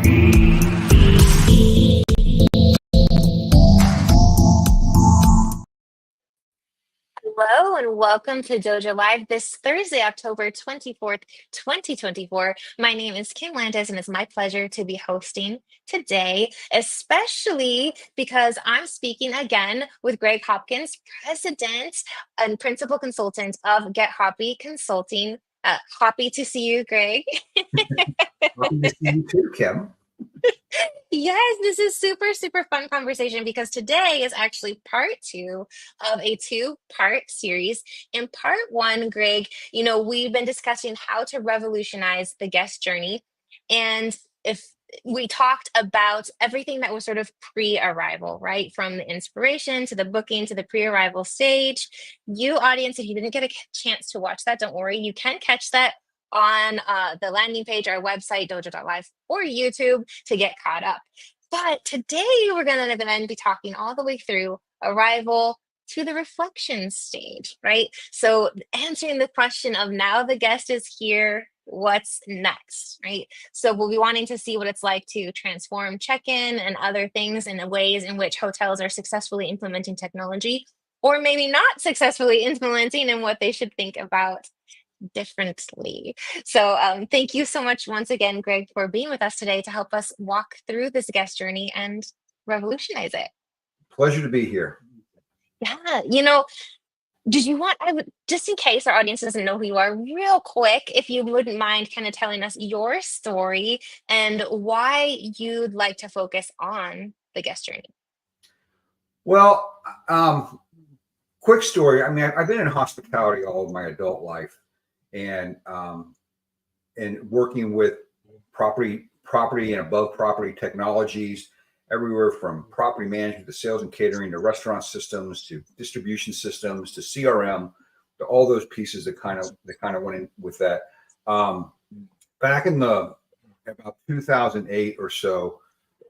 Hello and welcome to Dojo Live this Thursday, October 24th, 2024. My name is Kim Landis and it's my pleasure to be hosting today, especially because I'm speaking again with Gregg Hopkins, President and Principal Consultant of Get Hoppy Consulting. Happy to see you, Gregg. Happy to see you too, Kim. Yes, this is super fun conversation because today is actually part two of a two-part series. In part one, Gregg, we've been discussing how to revolutionize the guest journey. And if we talked about everything that was sort of pre-arrival, right? From the inspiration to the booking to the pre-arrival stage. You audience, if you didn't get a chance to watch that, don't worry, you can catch that on the landing page, our website, dojo.live, or YouTube to get caught up. But today we're going to then be talking all the way through arrival to the reflection stage, right? So answering the question of now the guest is here, what's next, right? So we'll be wanting to see what it's like to transform check-in and other things in the ways in which hotels are successfully implementing technology, or maybe not successfully implementing, and what they should think about differently. So thank you so much once again, Gregg, for being with us today to help us walk through this guest journey and revolutionize it. Pleasure to be here. Yeah, did you want, just in case our audience doesn't know who you are, real quick, if you wouldn't mind kind of telling us your story and why you'd like to focus on the guest journey. Well, quick story. I mean, I've been in hospitality all of my adult life, and working with property and above property technologies, everywhere from property management to sales and catering to restaurant systems to distribution systems to CRM, to all those pieces that kind of went in with that. Back in about 2008 or so,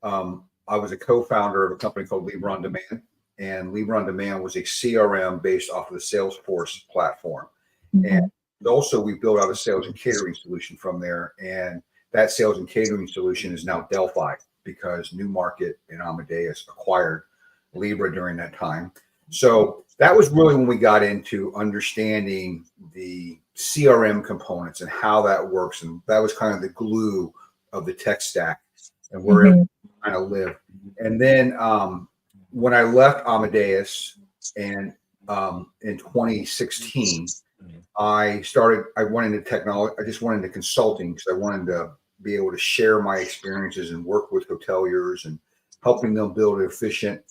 I was a co-founder of a company called Libre On Demand, and Libre On Demand was a CRM based off of the Salesforce platform. Mm-hmm. And also, we built out a sales and catering solution from there, and that sales and catering solution is now Delphi because Newmarket and Amadeus acquired Libre during that time. So that was really when we got into understanding the CRM components and how that works, and that was kind of the glue of the tech stack and where it kind of lived. And then when I left Amadeus and in 2016. I went into technology. I just went into consulting because I wanted to be able to share my experiences and work with hoteliers and helping them build an efficient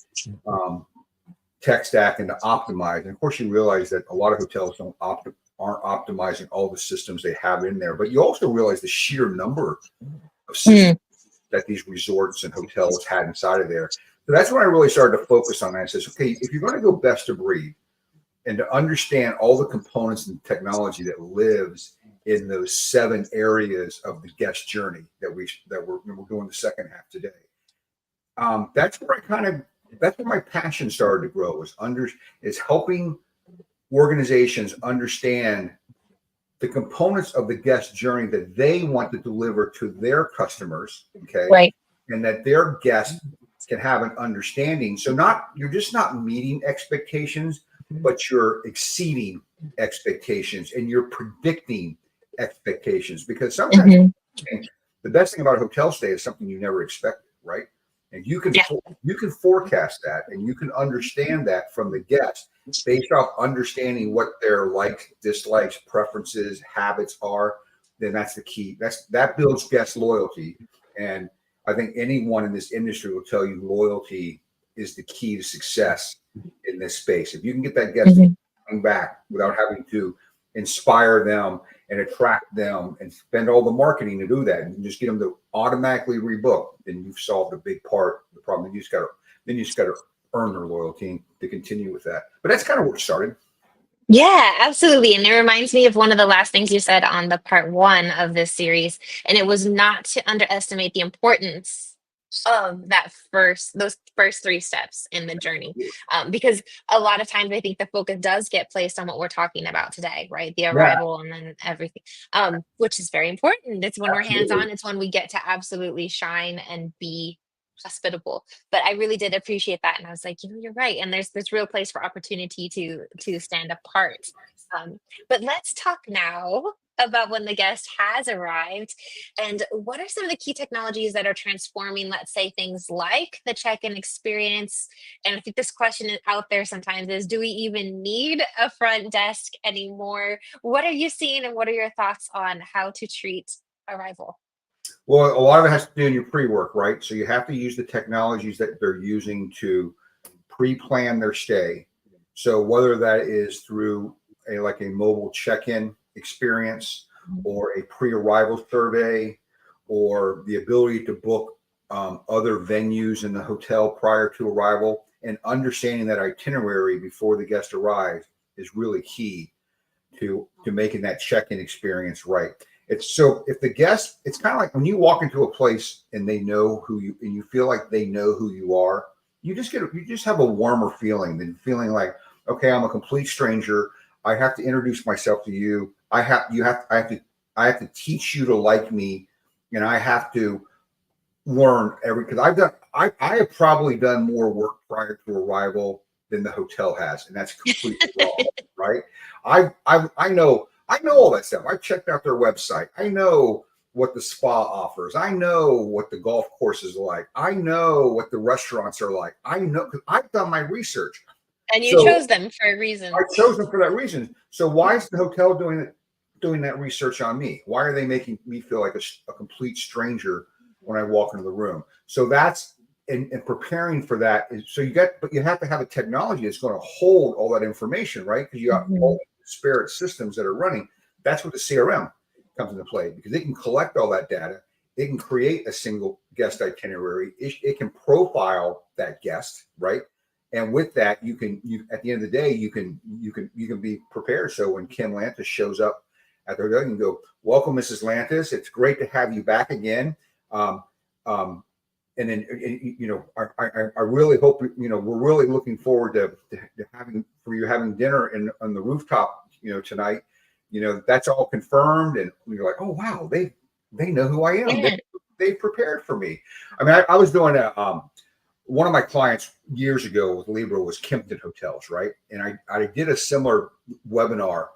tech stack and to optimize. And of course, you realize that a lot of hotels aren't optimizing all the systems they have in there. But you also realize the sheer number of systems that these resorts and hotels had inside of there. So that's when I really started to focus on that. I says, okay, if you're going to go best of breed, and to understand all the components and technology that lives in those 7 areas of the guest journey that we're doing the second half today. That's where my passion started to grow, is helping organizations understand the components of the guest journey that they want to deliver to their customers. Okay. Right. And that their guests can have an understanding. So you're just not meeting expectations, but you're exceeding expectations and you're predicting expectations, because sometimes the best thing about a hotel stay is something you never expected, right? And you can forecast that, and you can understand that from the guest based off understanding what their likes, dislikes, preferences, habits are. Then that's the key. That builds guest loyalty, and I think anyone in this industry will tell you loyalty is the key to success in this space. If you can get that guest coming back without having to inspire them and attract them and spend all the marketing to do that, and you just get them to automatically rebook, then you've solved a big part of the problem. Then you just got to earn their loyalty to continue with that. But that's kind of where it started. Yeah, absolutely. And it reminds me of one of the last things you said on the part 1 of this series. And it was not to underestimate the importance those first three steps in the journey, because a lot of times I think the focus does get placed on what we're talking about today, right? The Yeah, arrival and then everything, which is very important. It's when we're hands absolutely. on, it's when we get to absolutely shine and be hospitable. But I really did appreciate that, and I was like, you're right, and there's this real place for opportunity to stand apart. But let's talk now about when the guest has arrived, and what are some of the key technologies that are transforming, let's say, things like the check-in experience? And I think this question out there sometimes is, do we even need a front desk anymore? What are you seeing, and what are your thoughts on how to treat arrival? Well, a lot of it has to do in your pre-work, right? So you have to use the technologies that they're using to pre-plan their stay. So whether that is through like a mobile check-in experience or a pre-arrival survey or the ability to book other venues in the hotel prior to arrival, and understanding that itinerary before the guest arrives is really key to making that check-in experience right. It's so if the guest, it's kind of like when you walk into a place and they know who you, and you feel like they know who you are, you just have a warmer feeling than feeling like, okay, I'm a complete stranger. I have to introduce myself to you. I have to teach you to like me, and I have to learn because I have probably done more work prior to arrival than the hotel has, and that's completely wrong, right? I know all that stuff. I checked out their website. I know what the spa offers. I know what the golf course is like. I know what the restaurants are like. I know because I've done my research. And you So chose them for a I reason. chose them for that reason. So why is the hotel doing that research on me? Why are they making me feel like a complete stranger when I walk into the room? So that's and preparing for that is so but you have to have a technology that's going to hold all that information, right? Because you got all Mhm. the disparate systems that are running. That's what the CRM comes into play because it can collect all that data. It can create a single guest itinerary. It can profile that guest, right? And with that, you at the end of the day, you can be prepared. So when Kim Lantis shows up at the hotel, you can go, "Welcome, Mrs. Lantis. It's great to have you back again." Um, um, and then I really hope we're really looking forward to having dinner on the rooftop tonight. That's all confirmed, and you're like, oh wow, they know who I am. Yeah. They prepared for me. I mean, I was doing one of my clients years ago with Libra was Kimpton Hotels, right? And I did a similar webinar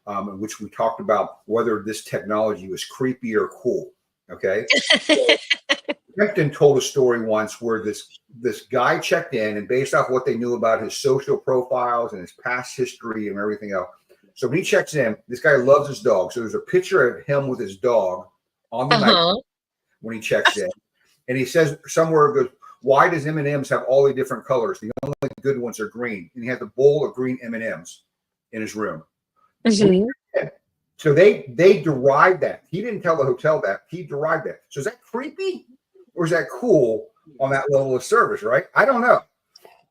in which we talked about whether this technology was creepy or cool. Okay. Kimpton told a story once where this guy checked in, and based off what they knew about his social profiles and his past history and everything else. So when he checks in, this guy loves his dog. So there's a picture of him with his dog on the night Uh-huh. when he checks in. And he says somewhere, goes, why does M&Ms have all the different colors? The only good ones are green. And he has a bowl of green M&Ms in his room. Mhm. So they derived that. He didn't tell the hotel that. He derived that. So is that creepy or is that cool on that level of service, right? I don't know.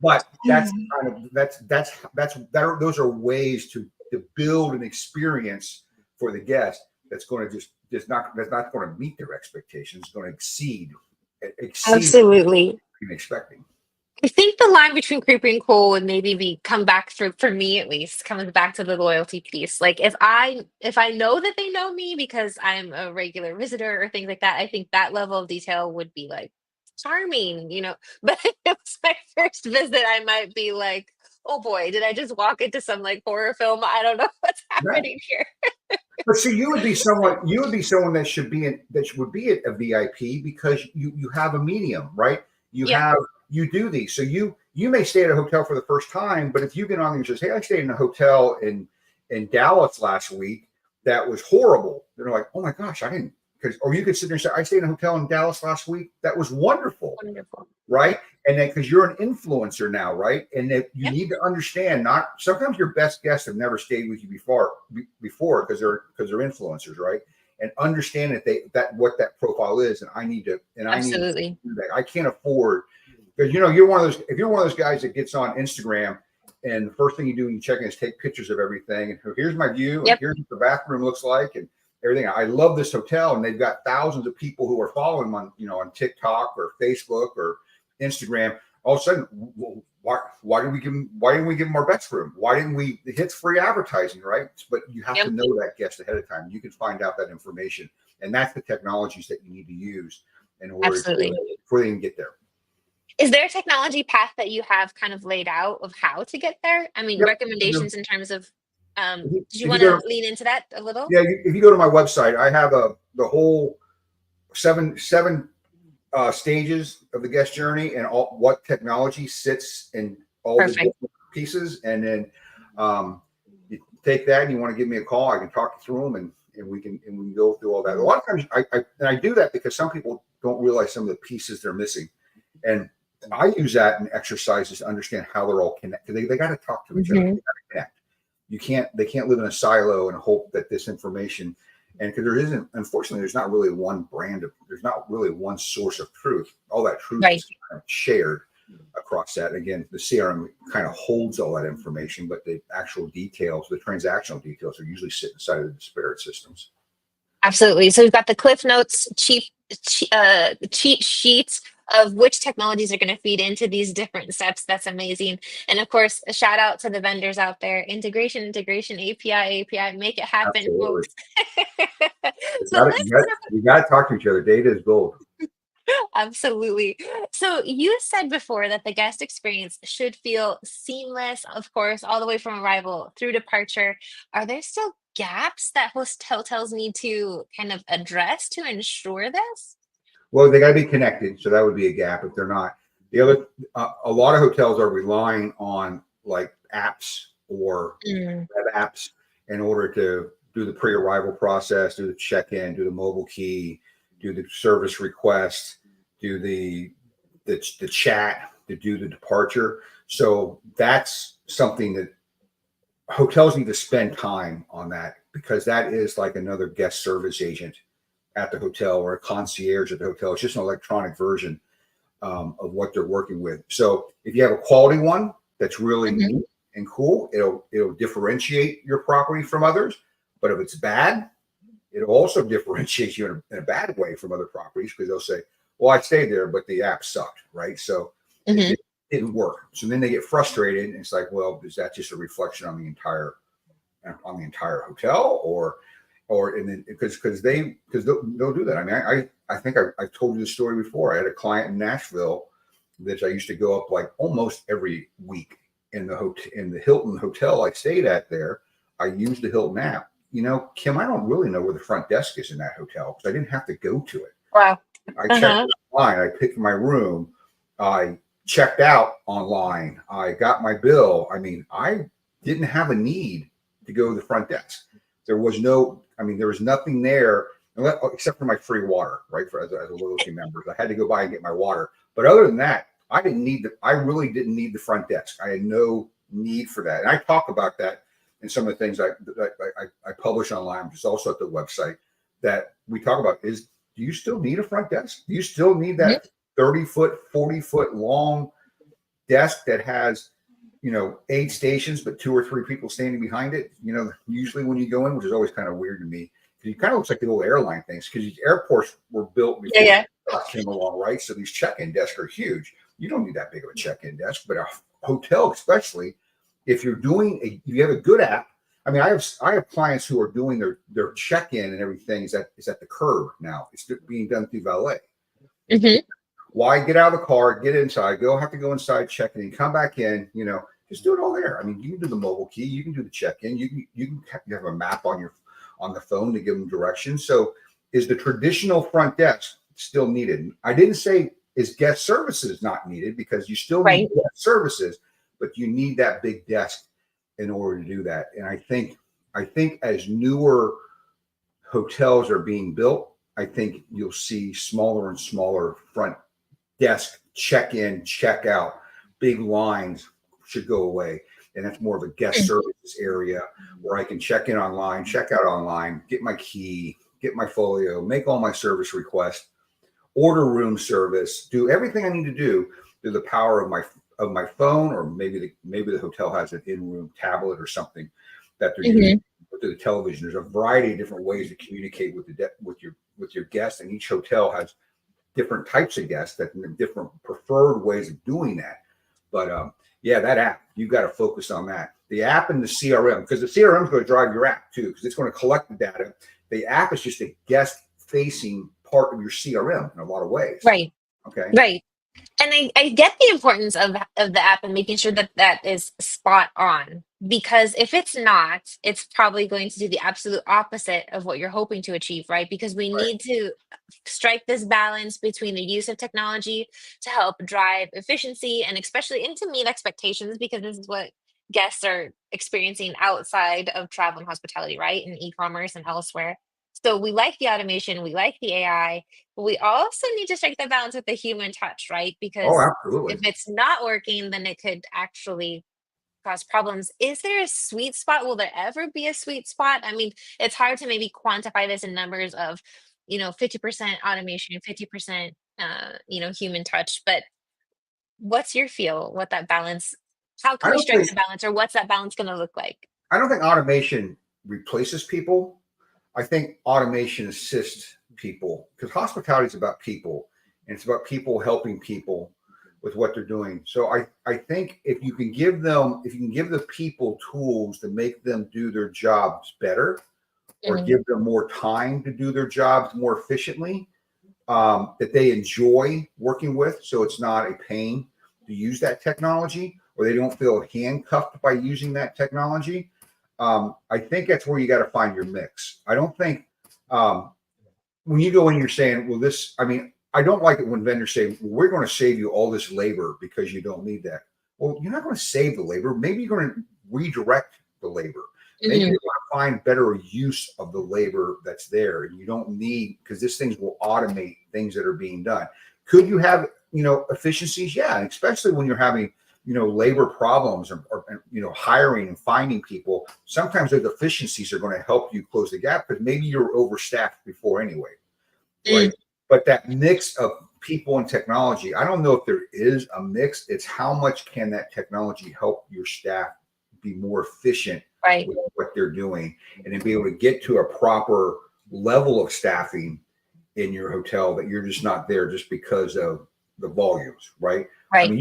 But those are ways to build an experience for the guest that's going to that's not going to meet their expectations, it's going to exceed what Absolutely. you're expecting. I think the line between creepy and cool would maybe be come back for me at least comes back to the loyalty piece. Like if I know that they know me because I'm a regular visitor or things like that, I think that level of detail would be like charming. But if it's my first visit, I might be like, oh boy, did I just walk into some like horror film? I don't know what's Right. happening here. But see, you would be someone that should be that would be a VIP because you have a medium, right? Yeah. You do these. So you may stay at a hotel for the first time, but if you get on there and says, hey, I stayed in a hotel in Dallas last week that was horrible, they're like, oh my gosh, I didn't or you could sit there and say, I stayed in a hotel in Dallas last week that was wonderful, Wonderful. right? And then because you're an influencer now, right? And that you Yep. need to understand, not sometimes your best guests have never stayed with you before because they're influencers, right? And understand that what that profile is, and I need to Absolutely. do that. I can't afford because you're one of those. If you're one of those guys that gets on Instagram and the first thing you do when you check in is take pictures of everything, and here's my view, and Yep. here's what the bathroom looks like, and everything. I love this hotel, and they've got thousands of people who are following them on, on TikTok or Facebook or Instagram. All of a sudden, why didn't we give them our best room? Why didn't we? It's free advertising, right? But you have to know that guest ahead of time. You can find out that information, and that's the technologies that you need to use in order before they can get there. Is there a technology path that you have kind of laid out of how to get there? I mean, recommendations in terms of, did you want to lean into that a little? Yeah, if you go to my website, I have the whole seven stages of the guest journey and what technology sits in all the different pieces. And then you take that and you want to give me a call, I can talk you through them and we can go through all that. A lot of times I do that because some people don't realize some of the pieces they're missing. And I use that in exercises to understand how they're all connected. They got to talk to each other. They got to connect. They can't live in a silo and hope that this information, and because there isn't, unfortunately, there's not really one there's not really one source of truth. All that truth is kind of shared across that. Again, the CRM kind of holds all that information, but the actual details, the transactional details, are usually sit inside of the disparate systems. Absolutely. So we've got the Cliff Notes cheat sheets of which technologies are going to feed into these different steps. That's amazing. And of course, a shout out to the vendors out there. Integration, API, make it happen, folks. You got to talk to each other. Data is gold. Absolutely. So you said before that the guest experience should feel seamless, of course, all the way from arrival through departure. Are there still gaps that hotels need to kind of address to ensure this? Well, they got to be connected, so that would be a gap if they're not. The other, a lot of hotels are relying on like apps or web apps in order to do the pre-arrival process, do the check-in, do the mobile key, do the service request, do the chat, to do the departure. So that's something that hotels need to spend time on, that because that is like another guest service agent at the hotel or a concierge at the hotel. It's just an electronic version of what they're working with. So if you have a quality one that's really neat and cool, it'll differentiate your property from others. But if it's bad, it'll also differentiate you in a bad way from other properties, because they'll say, well, I stayed there, but the app sucked, right? So it didn't work. So then they get frustrated, and it's like, well, is that just a reflection on the entire hotel, or and then because they'll do that. I mean, I think I told you the story before. I had a client in Nashville that I used to go up like almost every week in the Hilton hotel I stayed at there. I used the Hilton app. Kim, I don't really know where the front desk is in that hotel because I didn't have to go to it. Wow. I checked online. I picked my room. I checked out online. I got my bill. I mean, I didn't have a need to go to the front desk. There was nothing there except for my free water, right? As a loyalty member, I had to go by and get my water. But other than that, I really didn't need the front desk. I had no need for that. And I talk about that in some of the things I publish online, which is also at the website, that we talk about is, do you still need a front desk? Do you still need that 30-foot, 40-foot long desk that has 8 stations, but 2 or 3 people standing behind it? Usually when you go in, which is always kind of weird to me, because it kind of looks like the old airline things, because these airports were built before came along, right? So these check-in desks are huge. You don't need that big of a check-in desk, but a hotel, especially if you're you have a good app. I mean, I have clients who are doing their check-in and everything is at the curb now. It's being done through valet. Why get out of the car, get inside, have to go inside, check in, come back in, just do it all there. I mean, you can do the mobile key, you can do the check-in, you have a map on the phone to give them directions. So is the traditional front desk still needed? I didn't say is guest services not needed, because you still need guest services, but you need that big desk in order to do that. And I think as newer hotels are being built, I think you'll see smaller and smaller front desk check-in, check-out, big lines should go away. And that's more of a guest services area where I can check in online, check out online, get my key, get my folio, make all my service requests, order room service, do everything I need to do through the power of my phone, or maybe the hotel has an in-room tablet or something that they're using to the television. There's a variety of different ways to communicate with your guests, and each hotel has different types of guests that different preferred ways of doing that. But yeah, that app, you've got to focus on that. The app and the CRM, because the CRM is going to drive your app too, because it's going to collect the data. The app is just a guest facing part of your CRM in a lot of ways. Right. Okay. Right. And I get the importance of the app and making sure that that is spot on, because if it's not, it's probably going to do the absolute opposite of what you're hoping to achieve, right? Because we Right. need to strike this balance between the use of technology to help drive efficiency and especially and to meet expectations, because this is what guests are experiencing outside of travel and hospitality, right? In e-commerce and elsewhere. So we like the automation, we like the AI, but we also need to strike the balance with the human touch, right? Oh, Because if absolutely. it's not working, then it could actually cause problems. Is there a sweet spot? Will there ever be a sweet spot? I mean, it's hard to maybe quantify this in numbers of, 50% automation, 50%, human touch. But what's your feel? What that balance? How I can we don't strike think the balance, or what's that balance going to look like? I don't think automation replaces people. I think automation assists people, because hospitality is about people, and it's about people helping people with what they're doing. So I think if you can give the people tools to make them do their jobs better, or Mhm. give them more time to do their jobs more efficiently, that they enjoy working with, so it's not a pain to use that technology, or they don't feel handcuffed by using that technology. I think that's where you got to find your mix. I don't think um, when you go in, you're saying, well, this, I mean, I don't like it when vendors say, well, we're going to save you all this labor because you don't need that. Well, you're not going to save the labor. Maybe you're going to redirect the labor. Maybe Mhm. you're going to find better use of the labor that's there. And you don't need, because this things will automate things that are being done. Could you have, efficiencies? Yeah. And especially when you're having, labor problems, or hiring and finding people, sometimes those efficiencies are going to help you close the gap, because maybe you're overstaffed before anyway, right? Mm. But that mix of people and technology, I don't know if there is a mix. It's how much can that technology help your staff be more efficient Right. with what they're doing, and then be able to get to a proper level of staffing in your hotel, that you're just not there just because of the volumes, right? I Right. mean,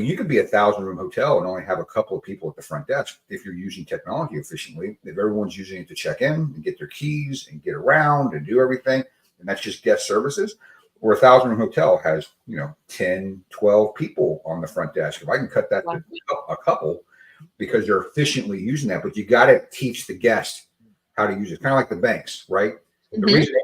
you could be 1,000 room hotel and only have a couple of people at the front desk if you're using technology efficiently. If everyone's using it to check in and get their keys and get around and do everything, and that's just guest services. Or 1,000 room hotel has 10, 12 people on the front desk. If I can cut that Wow. to a couple, because they're efficiently using that. But you got to teach the guest how to use it. Kind of like the banks, right? The Mhm. reason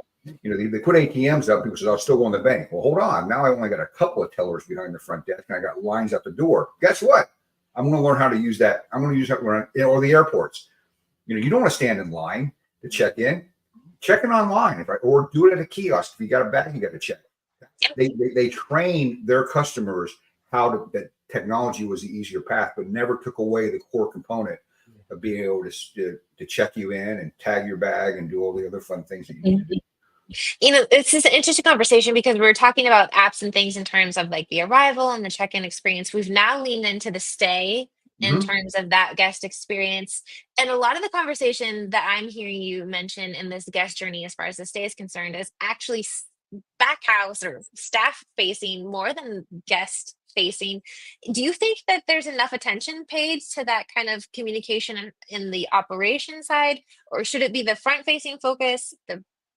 they put ATMs up, people say, "I'll still go in the bank." Well, hold on. Now I only got a couple of tellers behind the front desk, and I got lines at the door. Guess what? I'm going to learn how to use that. I'm going to use that when or the airports. You don't want to stand in line to check in. Check in online, or do it at a kiosk. If you got a bag, you got to check. Yep. They train their customers that technology was the easier path, but never took away the core component of being able to check you in and tag your bag and do all the other fun things that you need to do. It's just an interesting conversation because we're talking about apps and things in terms of like the arrival and the check-in experience. We've now leaned into the stay in Mm-hmm. terms of that guest experience. And a lot of the conversation that I'm hearing you mention in this guest journey, as far as the stay is concerned, is actually back house or staff facing more than guest facing. Do you think that there's enough attention paid to that kind of communication in the operation side, or should it be the front facing focus,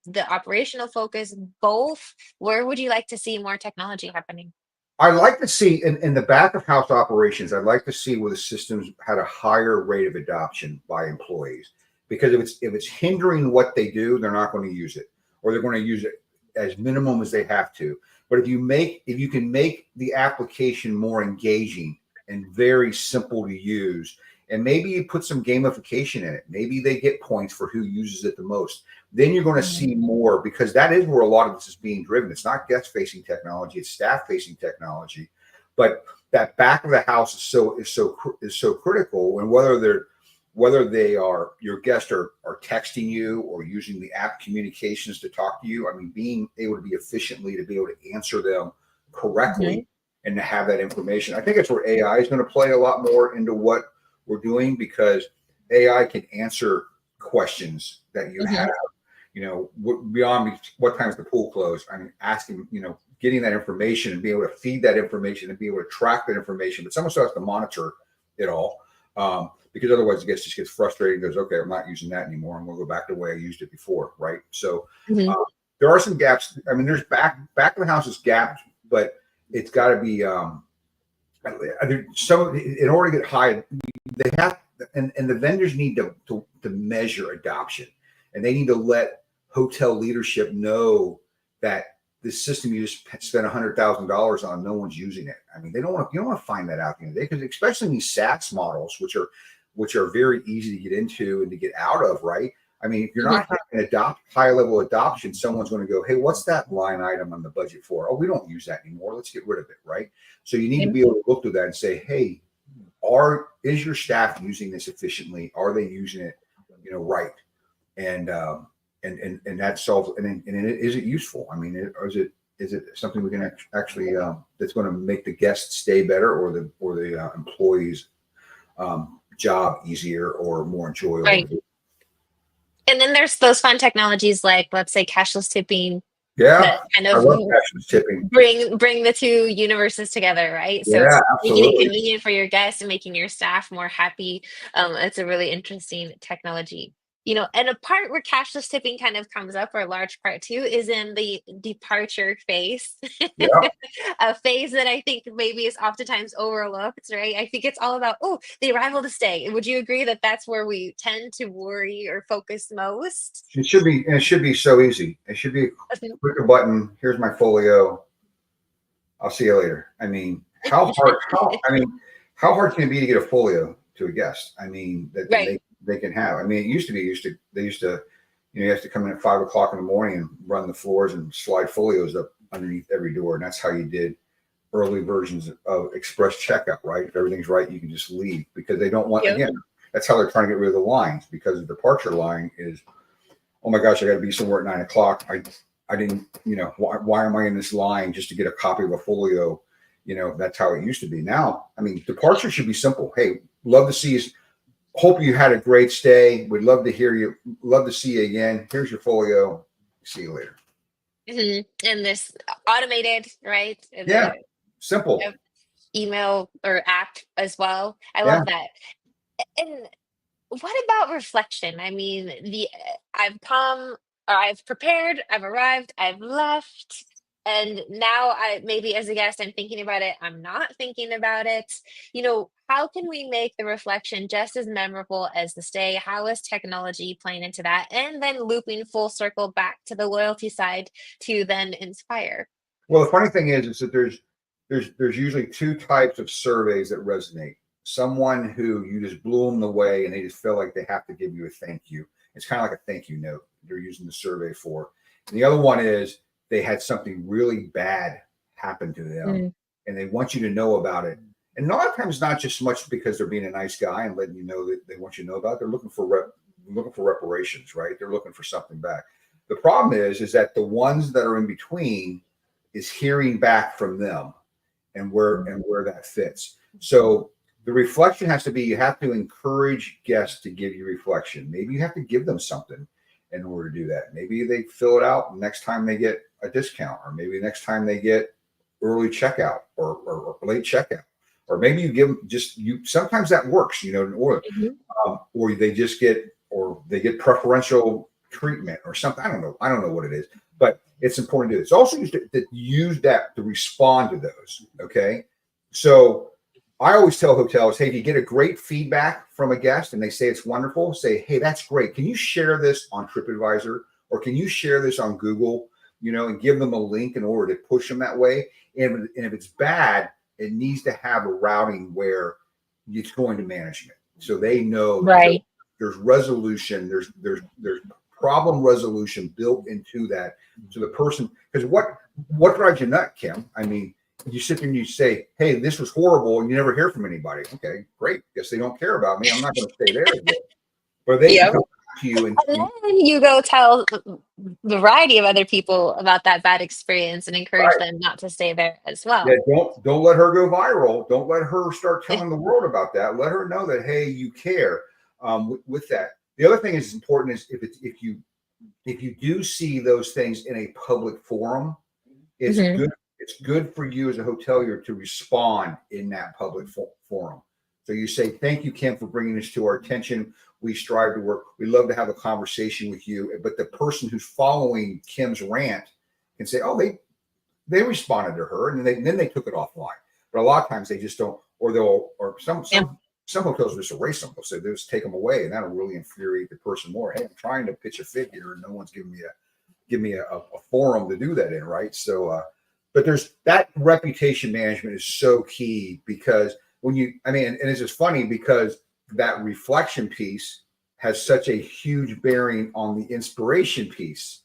the operational focus, both? Where would you like to see more technology happening? I like to see in the back of house operations, I'd like to see where the systems had a higher rate of adoption by employees. Because if it's hindering what they do, they're not going to use it, or they're going to use it as minimum as they have to. But if you can make the application more engaging and very simple to use, and maybe you put some gamification in it, maybe they get points for who uses it the most, then you're going to Mhm. see more, because that is where a lot of this is being driven. It's not guest facing technology, it's staff facing technology. But that back of the house is so critical. And whether they are your guests are texting you or using the app communications to talk to you, I mean, being able to be efficiently to be able to answer them Mhm. correctly and to have that information. I think that's where AI is going to play a lot more into what we're doing, because AI can answer questions that you Hmm. have. Beyond what time is the pool closed? I mean, asking, getting that information and being able to feed that information and be able to track that information. But someone still has to monitor it all, because otherwise the guest just gets frustrated and goes, okay, I'm not using that anymore. I'm going to go back to the way I used it before, right? So Hmm. there are some gaps. I mean, there's back of the house is gapped, but it's got to be some in order to get high. They have, and the vendors need to measure adoption, and they need to let hotel leadership know that the system you just spent $100,000 on, no one's using it. I mean, you don't want to find that out the end of the day, because especially in these SaaS models, which are very easy to get into and to get out of, right? I mean, if you're Hmm. not having high level adoption, someone's going to go, hey, what's that line item on the budget for? Oh, we don't use that anymore. Let's get rid of it, right? So you need to be able to look through that and say, hey, is your staff using this efficiently? Are they using it, right? And that solves. Is it useful? I mean, is it something we can actually that's going to make the guests stay better, or the employees job easier or more enjoyable? Right. And then there's those fun technologies like, let's say, cashless tipping Yeah, that kind I of love cashless tipping. bring the two universes together, right? So Yeah, making it absolutely. convenient for your guests and making your staff more happy. It's a really interesting technology. And a part where cashless tipping kind of comes up, or a large part too, is in the departure phase. Yeah. A phase that I think maybe is oftentimes overlooked, right? I think it's all about, oh, the arrival to stay. Would you agree that that's where we tend to worry or focus most? It should be so easy. It should be click a button. Here's my folio. I'll see you later. I mean, how hard can it be to get a folio to a guest? I mean, that Right. they can have. I mean, it used to be, they used to, you have to come in at 5 o'clock in the morning and run the floors and slide folios up underneath every door. And that's how you did early versions of express checkout, right? If everything's right, you can just leave, because they don't want, Yep. again, that's how they're trying to get rid of the lines, because the departure line is, oh my gosh, I got to be somewhere at 9 o'clock. I didn't, why am I in this line just to get a copy of a folio? That's how it used to be. Now, I mean, departure should be simple. Hey, love to see you. Hope you had a great stay. We'd love to hear you. Love to see you again. Here's your folio. See you later. And this automated, right? Yeah, The simple. uh, email or app as well. I Yeah. love that. And what about reflection? I mean, I've come, or I've prepared, I've arrived, I've left, and now I maybe as a guest I'm thinking about it, I'm not thinking about it. How can we make the reflection just as memorable as the stay? How is technology playing into that? And then looping full circle back to the loyalty side to then inspire. Well, the funny thing is that there's usually two types of surveys that resonate. Someone who you just blew them away and they just feel like they have to give you a thank you. It's kind of like a thank you note they're using the survey for. And the other one is they had something really bad happen to them Mm. and they want you to know about it. And a lot of times, not just much because they're being a nice guy and letting you know that they want you to know about it. They're looking for reparations, right? They're looking for something back. The problem is that the ones that are in between is hearing back from them and where that fits. So the reflection has to be, you have to encourage guests to give you reflection. Maybe you have to give them something in order to do that. Maybe they fill it out next time they get a discount, or maybe next time they get early checkout or late checkout, or maybe you give them sometimes that works, or they get preferential treatment or something. I don't know what it is, but it's important to do. It's also used to use that to respond to those. Okay. So I always tell hotels, hey, if you get a great feedback from a guest and they say it's wonderful, say, hey, that's great. Can you share this on TripAdvisor, or can you share this on Google, and give them a link in order to push them that way. And if it's bad, it needs to have a routing where it's going to management, so they know that Right. there's resolution, there's problem resolution built into that. So the person, because what drives you nut, Kim? I mean, you sit there and you say, hey, this was horrible, and you never hear from anybody. Okay, great. Guess they don't care about me. I'm not going to stay there again. But they can Yep. come back to you And then you go tell a variety of other people about that bad experience and encourage right. them not to stay there as Yeah, well. don't let her go viral. Don't let her start telling the world about that. Let her know that, hey, you care, with that. The other thing is important is if you do see those things in a public forum, it's Hmm. good. It's good for you as a hotelier to respond in that public forum. So you say, "Thank you, Kim, for bringing this to our attention. We strive to work. We love to have a conversation with you." But the person who's following Kim's rant can say, "Oh, they responded to her, and then they took it offline." But a lot of times they just don't, or Yeah. some hotels just erase them. They'll say they just take them away, and that'll really infuriate the person more. Hey, I'm trying to pitch a fit here, and no one's giving me a forum to do that in, right? So, but there's that reputation management is so key because and it's just funny because that reflection piece has such a huge bearing on the inspiration piece.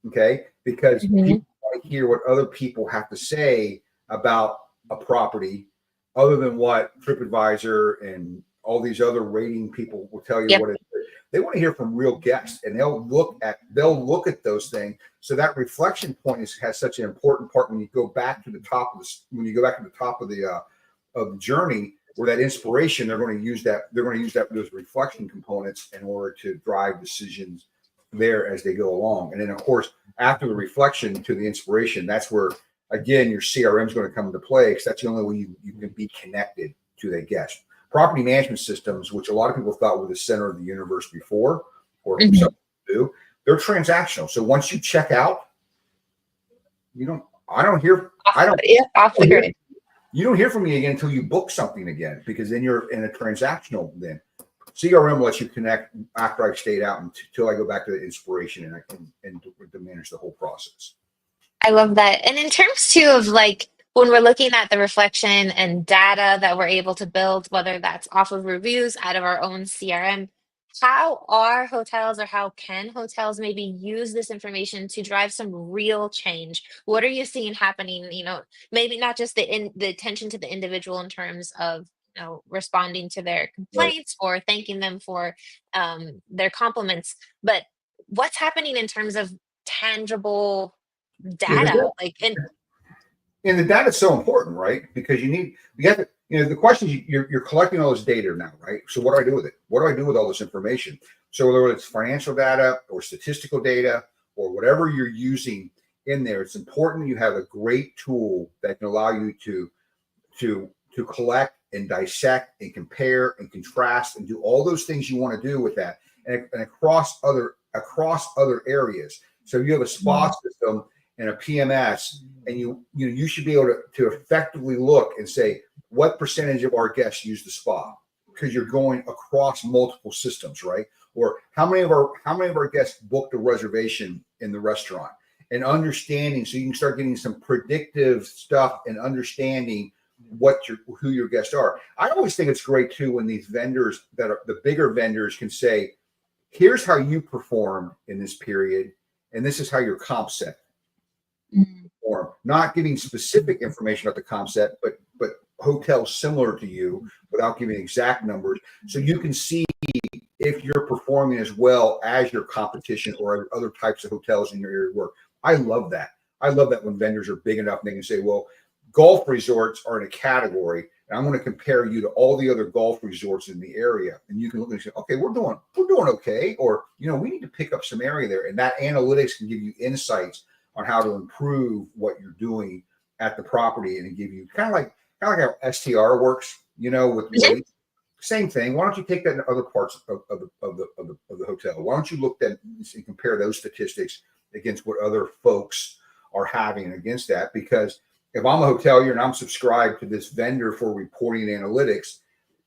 Okay, because Hmm. people want to hear what other people have to say about a property, other than what TripAdvisor and all these other rating people will tell you Yep. what it is. They want to hear from real guests, and they'll look at those things. So that reflection point has such an important part when you go back to the top of the journey, where that inspiration they're going to use those reflection components in order to drive decisions there as they go along. And then of course after the reflection to the inspiration, that's where again your CRM is going to come into play, because that's the only way you can be connected to that guest. Property management systems, which a lot of people thought were the center of the universe before, or some do, they're transactional. So once you check out, I don't hear Off, I don't yeah, off the hear grid. you don't hear from me again until you book something again, because then you're in a transactional. Then CRM lets you connect after I've stayed out until I go back to the inspiration and I can to manage the whole process. I love that. And in terms too of like when we're looking at the reflection and data that we're able to build, whether that's off of reviews, out of our own CRM, how are hotels or how can hotels maybe use this information to drive some real change? What are you seeing happening? Maybe not just the attention to the individual in terms of responding to their Right. complaints or thanking them for their compliments, but what's happening in terms of tangible Yeah, data, like, and and the data is so important, right? Because you have to, the question is you're collecting all this data now, right? So what do I do with it? What do I do with all this information? So whether it's financial data or statistical data or whatever you're using in there, it's important you have a great tool that can allow you to collect and dissect and compare and contrast and do all those things you want to do with that, and across other areas. So you have a spa system and a PMS, and you should be able to effectively look and say what percentage of our guests use the spa, because you're going across multiple systems, right? Or how many of our guests booked a reservation in the restaurant, and understanding, so you can start getting some predictive stuff and understanding who your guests are. I always think it's great too when these vendors that are the bigger vendors can say, here's how you performed in this period, and this is how your comp set performed. Not giving specific information about the comp set, but hotels similar to you without giving exact numbers, so you can see if you're performing as well as your competition or other types of hotels in your area of work. I love that. I love that when vendors are big enough and they can say, well, golf resorts are in a category, and I'm going to compare you to all the other golf resorts in the area. And you can look and say, okay, we're doing okay. Or, we need to pick up some area there. And that analytics can give you insights on how to improve what you're doing at the property, and give you kind of like how STR works, with rates. Same thing. Why don't you take that in other parts of the hotel? Why don't you look at and compare those statistics against what other folks are having against that? Because if I'm a hotelier and I'm subscribed to this vendor for reporting analytics,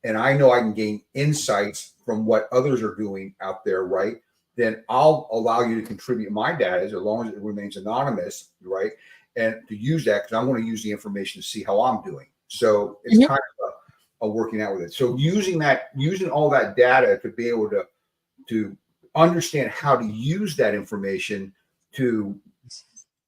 and I know I can gain insights from what others are doing out there, right? Then I'll allow you to contribute my data as long as it remains anonymous, right? And to use that, because I'm going to use the information to see how I'm doing. So it's kind of working out with it. So using all that data to be able to understand how to use that information to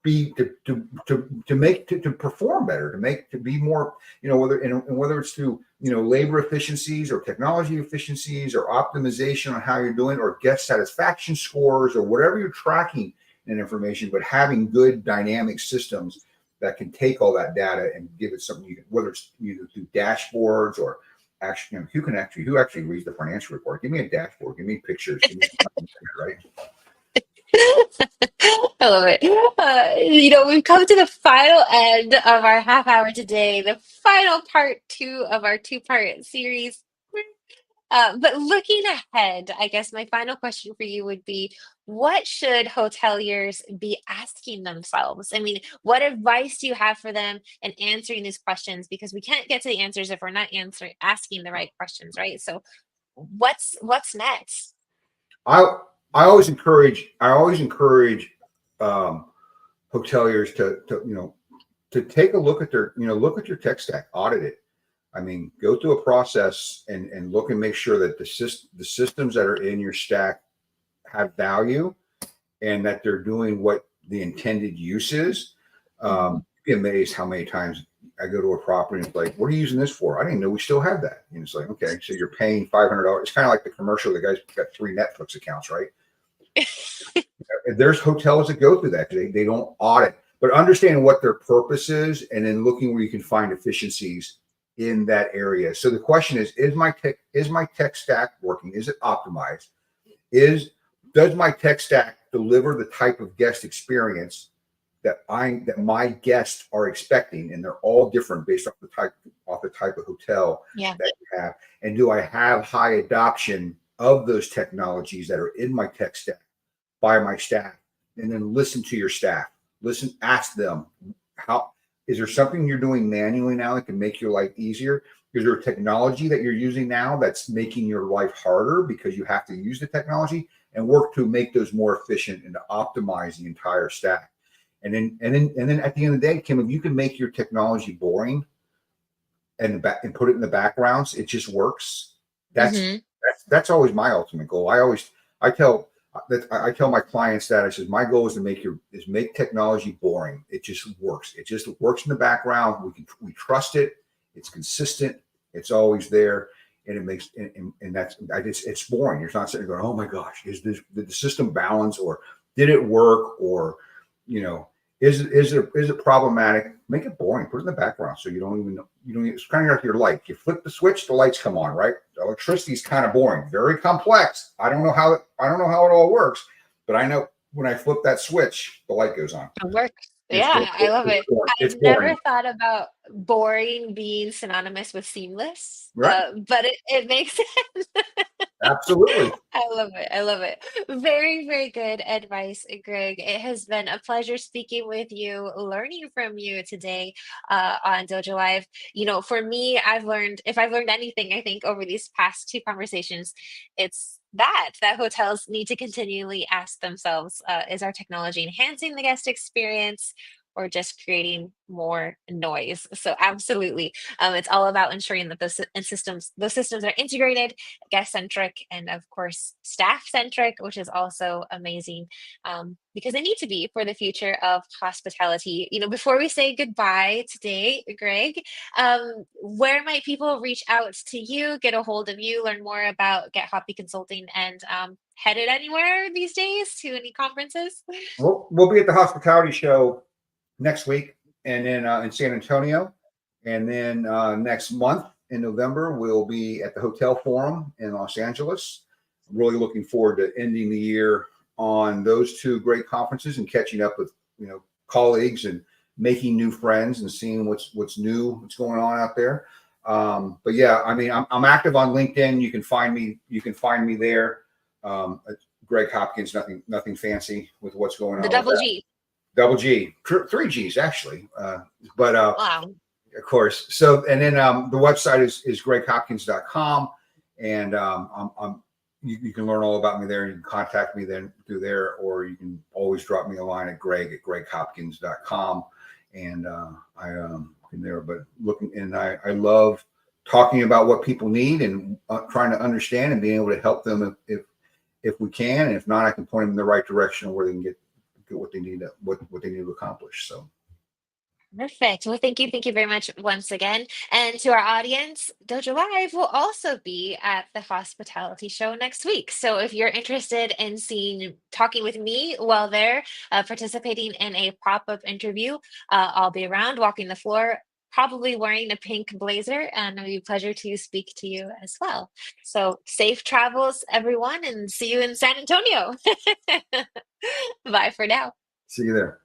be to perform better, to be more, whether it's through labor efficiencies or technology efficiencies or optimization on how you're doing, or guest satisfaction scores, or whatever you're tracking in information, but having good dynamic systems that can take all that data and give it something whether it's either through dashboards or actually, who actually reads the financial report? Give me a dashboard. Give me pictures. Give me something, right? I love it. We've come to the final end of our half hour today, the final part two of our two-part series. But looking ahead, I guess my final question for you would be, what should hoteliers be asking themselves? I mean, what advice do you have for them in answering these questions? Because we can't get to the answers if we're not asking the right questions, right? So what's next? I I always encourage um, hoteliers to take a look at your tech stack, audit it. I mean, go through a process and look and make sure that the systems that are in your stack have value and that they're doing what the intended use is. Mhm. You'd be amazed how many times I go to a property and it's like, what are you using this for? I didn't know we still have that. And it's like, okay, so you're paying $500. It's kind of like the commercial. The guy's got 3 Netflix accounts, right? There's hotels that go through that. They don't audit, but understand what their purpose is and then looking where you can find efficiencies in that area. So the question is my tech stack working? Is it optimized? Is Does my tech stack deliver the type of guest experience that my guests are expecting? And they're all different based off the type of hotel Yeah. that you have. And do I have high adoption of those technologies that are in my tech stack by my staff? And then listen to your staff. Ask them, how is there something you're doing manually now that can make your life easier? Is there technology that you're using now that's making your life harder because you have to use the technology? And work to make those more efficient and to optimize the entire stack. And then at the end of the day, Kim, if you can make your technology boring and put it in the backgrounds, it just works. That's Hmm. that's always my ultimate goal. I tell my clients that I says my goal is to make technology boring. It just works. It just works in the background. We trust it. It's consistent. It's always there, and it makes and that's it's boring. You're not sitting there going, oh my gosh, did the system balance, or did it work, or you know is it problematic? Make it boring. Put it in the background so you don't even know. It's kind of like your light. You flip the switch, the lights come on, right? Electricity is kind of boring, very complex. I don't know how it all works, but I know when I flip that switch, the light goes on. It works. It's boring. Yeah, I love It's it. boring. It's I've boring, never thought about boring being synonymous with seamless, right? but it makes sense. Absolutely. I love it. I love it. Very, very good advice, Greg. It has been a pleasure speaking with you, learning from you today on Dojo Live. For me, if I've learned anything, I think over these past two conversations, it's that hotels need to continually ask themselves, is our technology enhancing the guest experience or just creating more noise? So absolutely. It's all about ensuring that those systems are integrated, guest centric, and of course staff centric, which is also amazing, because they need to be for the future of hospitality. Before we say goodbye today, Greg, where might people reach out to you, get a hold of you, learn more about Get Hoppy Consulting, and headed anywhere these days to any conferences? We'll be at the hospitality show next week, and then in San Antonio, and then next month in November we'll be at the Hotel Forum in Los Angeles. I'm really looking forward to ending the year on those two great conferences and catching up with colleagues and making new friends and seeing what's new, what's going on out there. But yeah, I mean, I'm active on LinkedIn. You can find me. You can find me there. Gregg Hopkins. Nothing fancy with what's going The on with double that. G. Double G, 3 G's actually, but Wow. of course. So, and then the website is gregghopkins.com, and you can learn all about me there. You can contact me then through there, or you can always drop me a line at gregghopkins.com, and I in there. But I love talking about what people need and trying to understand and being able to help them if we can, and if not, I can point them in the right direction where they can get what they need to accomplish. So Perfect. Well, thank you very much once again. And to our audience, Dojo Live will also be at the hospitality show next week. So if you're interested in talking with me while there, participating in a pop-up interview, I'll be around walking the floor, probably wearing a pink blazer, and it would be a pleasure to speak to you as well. So safe travels, everyone, and see you in San Antonio. Bye for now. See you there.